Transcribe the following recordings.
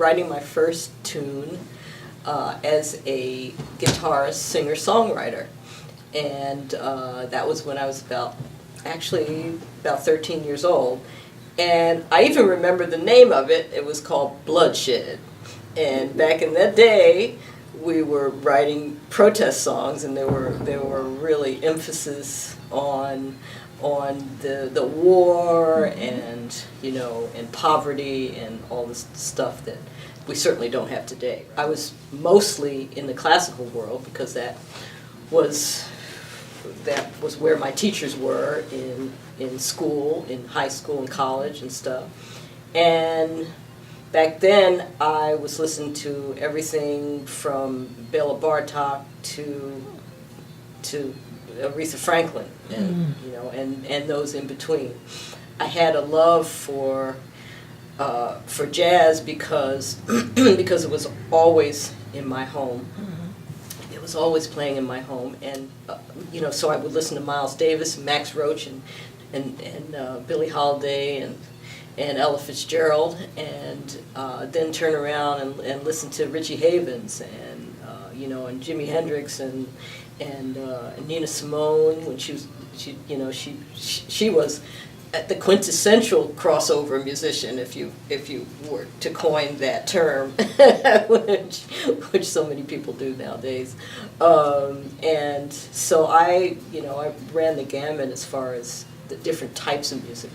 writing my first tune as a guitarist, singer, songwriter, and that was when I was about 13 years old. And I even remember the name of it. It was called Bloodshed. And back in that day, we were writing protest songs, and there were really emphasis on the war and and poverty and all this stuff that we certainly don't have today. I was mostly in the classical world because that was where my teachers were in school, in high school and college and stuff. And back then I was listening to everything from Bela Bartok to Aretha Franklin and and those in between. I had a love for jazz because it was always in my home. It was always playing in my home, and so I would listen to Miles Davis and Max Roach and Billie Holiday and Ella Fitzgerald, and then turn around and listen to Richie Havens and and Jimi Hendrix and Nina Simone when she was the quintessential crossover musician, if you were to coin that term, which so many people do nowadays, and so I ran the gamut as far as the different types of music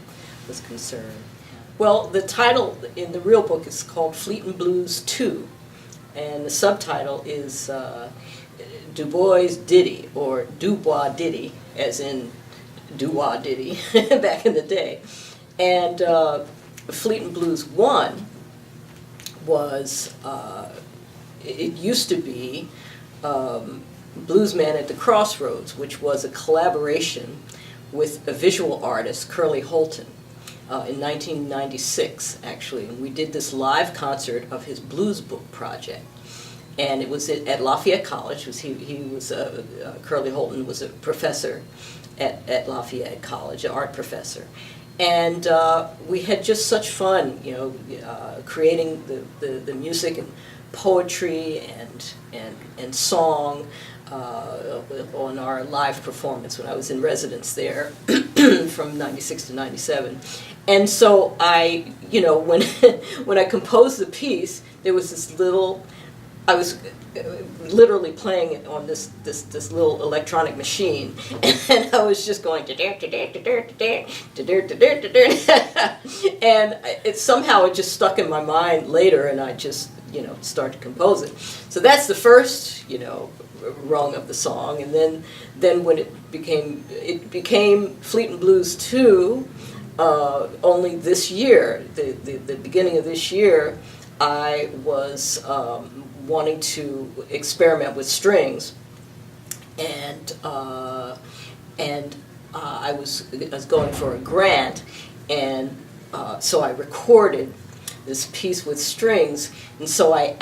was concerned. Well, the title in the real book is called Fleetin' Blues 2, and the subtitle is Du Bois Ditty, or Du Bois Ditty, as in doo-wah ditty back in the day. And Fleetin' Blues 1 was, it used to be Bluesman at the Crossroads, which was a collaboration with a visual artist, Curly Holton, in 1996, actually. And we did this live concert of his blues book project. And it was at Lafayette College. Curly Holton was a professor at Lafayette College, an art professor. And we had just such fun, creating the music and poetry and song on our live performance when I was in residence there from 96 to 97. And so I, when I composed the piece, there was this little, I was literally playing it on this little electronic machine, and I was just going and somehow it just stuck in my mind later, and I just started to compose it. So that's the first rung of the song, and then when it became Fleetin' Blues 2, only this year, the beginning of this year, I was wanting to experiment with strings, and I was going for a grant, and so I recorded this piece with strings, and so and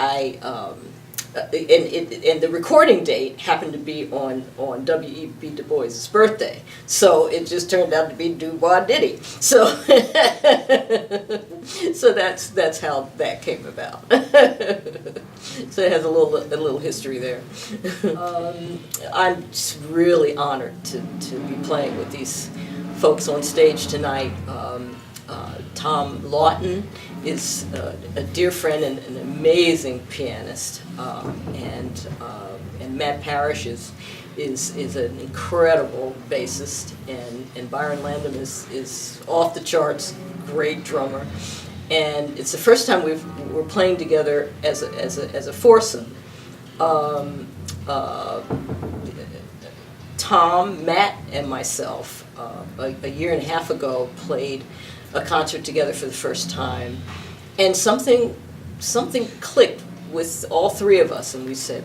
the recording date happened to be on W.E.B. Du Bois' birthday, so it just turned out to be Du Bois Ditty. So so that's how that came about. So it has a little history there. I'm just really honored to be playing with these folks on stage tonight. Tom Lawton is a dear friend and an amazing pianist, and Matt Parrish is an incredible bassist, and Byron Landon is off the charts, great drummer, and it's the first time we're playing together as a foursome. Tom, Matt, and myself a year and a half ago played a concert together for the first time, and something clicked with all three of us, and we said,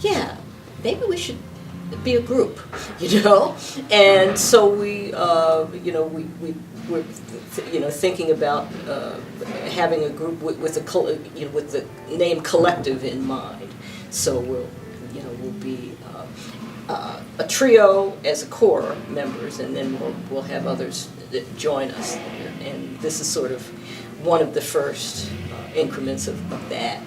yeah, maybe we should be a group, and so we were thinking about having a group with the name Collective in mind. So we'll be a trio as a core members, and then we'll have others that join us. And this is sort of one of the first increments of that.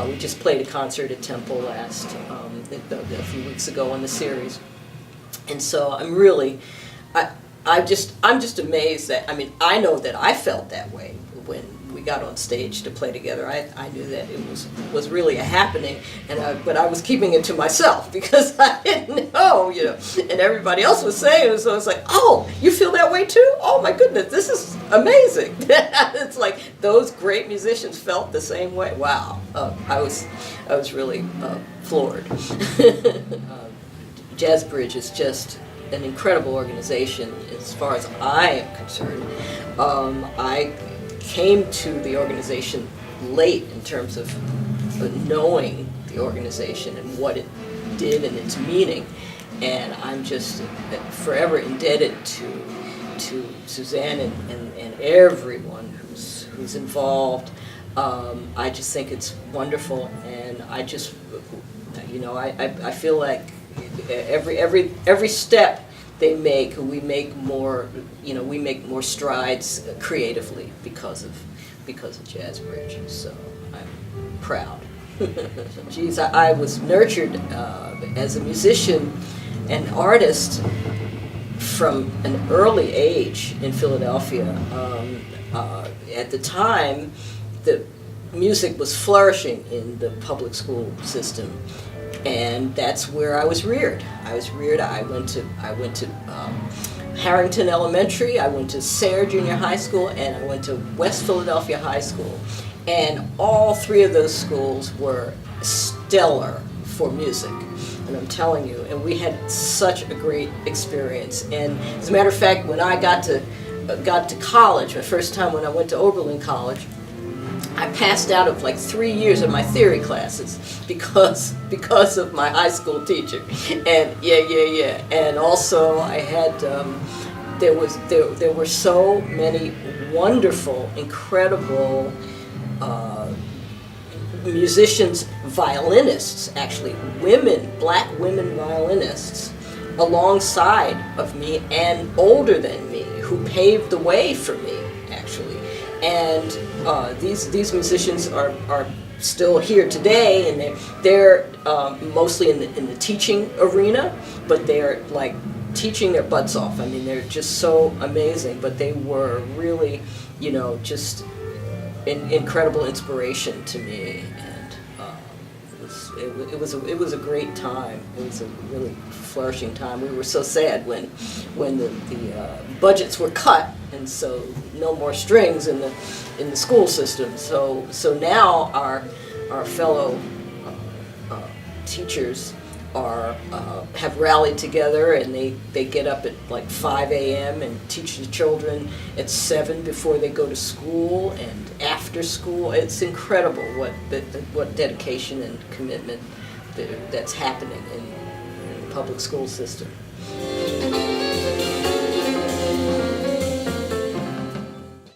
We just played a concert at Temple a few weeks ago on the series, and so I'm really, I'm just amazed that, I mean, I know that I felt that way when we got on stage to play together. I knew that it was really a happening, but I was keeping it to myself because I didn't know, and everybody else was saying it, so it's like, oh, you feel that way too? Oh my goodness, this is amazing. It's like those great musicians felt the same way. Wow, I was really floored. Jazz Bridge is just an incredible organization as far as I am concerned. I came to the organization late in terms of knowing the organization and what it did and its meaning, and I'm just forever indebted to Suzanne and everyone who's involved. I just think it's wonderful, and I just, I feel like every step they make, we make more strides creatively because of Jazz Bridge. So I'm proud. Geez, I was nurtured as a musician and artist from an early age in Philadelphia. At the time, the music was flourishing in the public school system, and that's where I was reared. I went to Harrington Elementary, I went to Sayre Junior High School, and I went to West Philadelphia High School. And all three of those schools were stellar for music. And I'm telling you, and we had such a great experience. And as a matter of fact, when I got to college, the first time when I went to Oberlin College, I passed out of like 3 years of my theory classes because of my high school teacher. And yeah. And also I had there were so many wonderful, incredible musicians, violinists, actually, black women violinists, alongside of me and older than me, who paved the way for me, actually. And these musicians are still here today, and they're mostly in the teaching arena, but they're like teaching their butts off. I mean, they're just so amazing. But they were really, just an incredible inspiration to me, and it was a great time. It was a really flourishing time. We were so sad when the budgets were cut, and so no more strings in the school system. So now our fellow teachers have rallied together, and they get up at like 5 a.m. and teach the children at 7 before they go to school and after school. It's incredible what dedication and commitment that's happening in the public school system.